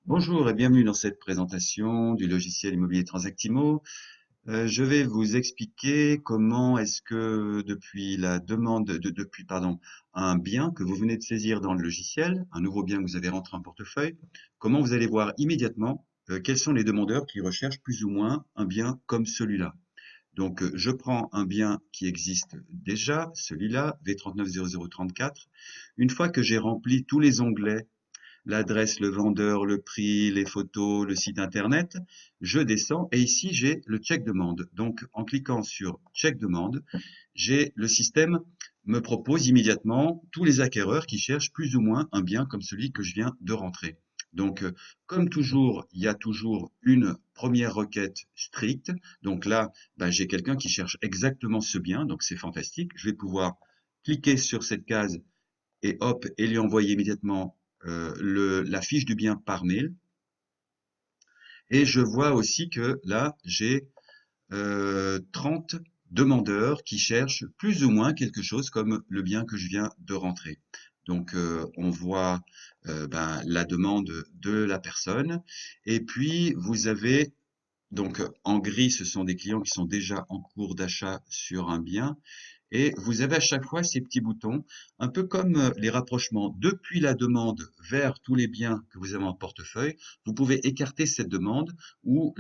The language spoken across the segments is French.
Bonjour et bienvenue dans cette présentation du logiciel immobilier Transactimo. Je vais vous expliquer comment est-ce que depuis la demande depuis un bien que vous venez de saisir dans le logiciel, un nouveau bien que vous avez rentré en portefeuille, comment vous allez voir immédiatement quels sont les demandeurs qui recherchent plus ou moins un bien comme celui-là. Donc je prends un bien qui existe déjà, celui-là, V390034. Une fois que j'ai rempli tous les onglets, l'adresse, le vendeur, le prix, les photos, le site internet, je descends et ici j'ai le check demande. Donc en cliquant sur check demande, j'ai le système me propose immédiatement tous les acquéreurs qui cherchent plus ou moins un bien comme celui que je viens de rentrer. Donc, comme toujours, il y a toujours une première requête stricte. Donc là, j'ai quelqu'un qui cherche exactement ce bien, donc c'est fantastique. Je vais pouvoir cliquer sur cette case et hop, et lui envoyer immédiatement la fiche du bien par mail. Et je vois aussi que là, j'ai 30 demandeurs qui cherchent plus ou moins quelque chose comme le bien que je viens de rentrer. Donc, on voit la demande de la personne. Et puis, vous avez, donc en gris, ce sont des clients qui sont déjà en cours d'achat sur un bien. Et vous avez à chaque fois ces petits boutons, un peu comme les rapprochements. Depuis la demande vers tous les biens que vous avez en portefeuille, vous pouvez écarter cette demande ou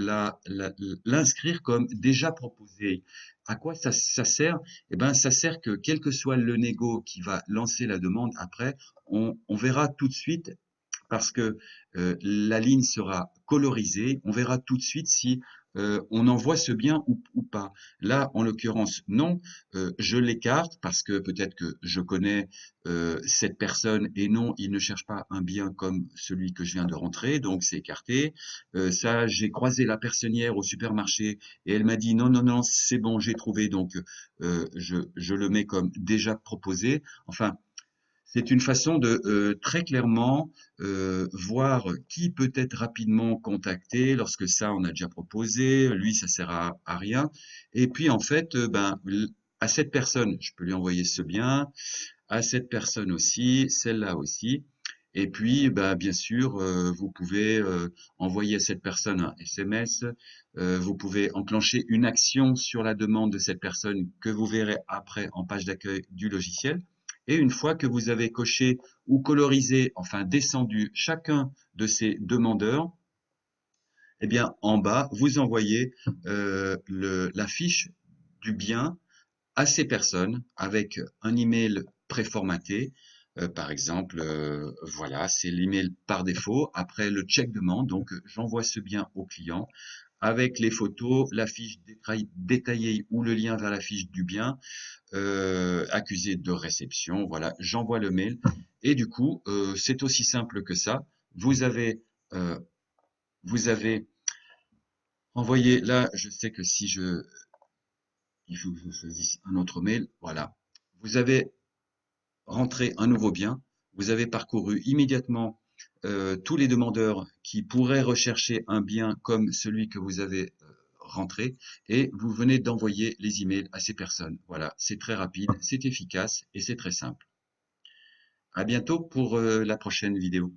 l'inscrire comme déjà proposé. À quoi ça sert? Eh ben, ça sert que quel que soit le négo qui va lancer la demande après, on verra tout de suite parce que la ligne sera colorisée, on verra tout de suite si on envoie ce bien ou pas. Là, en l'occurrence, non, je l'écarte parce que peut-être que je connais cette personne et non, il ne cherche pas un bien comme celui que je viens de rentrer, donc c'est écarté. Ça, j'ai croisé la personnière au supermarché et elle m'a dit non, non, non, c'est bon, j'ai trouvé, donc je le mets comme déjà proposé. Enfin, c'est une façon de très clairement voir qui peut être rapidement contacté lorsque ça on a déjà proposé, lui ça sert à rien. Et puis en fait, à cette personne, je peux lui envoyer ce bien, à cette personne aussi, celle-là aussi. Et puis, bien sûr, vous pouvez envoyer à cette personne un SMS, vous pouvez enclencher une action sur la demande de cette personne que vous verrez après en page d'accueil du logiciel. Et une fois que vous avez coché ou colorisé, enfin descendu chacun de ces demandeurs, eh bien, en bas, vous envoyez la fiche du bien à ces personnes avec un email préformaté. Par exemple, voilà, c'est l'email par défaut. Après le check demande, donc j'envoie ce bien au client avec les photos, la fiche détaillée ou le lien vers la fiche du bien, accusé de réception. Voilà, j'envoie le mail. Et du coup, c'est aussi simple que ça. Vous avez, euh, vous avez envoyé, là, je sais que si je, il faut que je choisisse un autre mail. Voilà. Vous avez rentré un nouveau bien. Vous avez parcouru immédiatement tous les demandeurs qui pourraient rechercher un bien comme celui que vous avez rentré et vous venez d'envoyer les emails à ces personnes. Voilà, c'est très rapide, c'est efficace et c'est très simple. À bientôt pour la prochaine vidéo.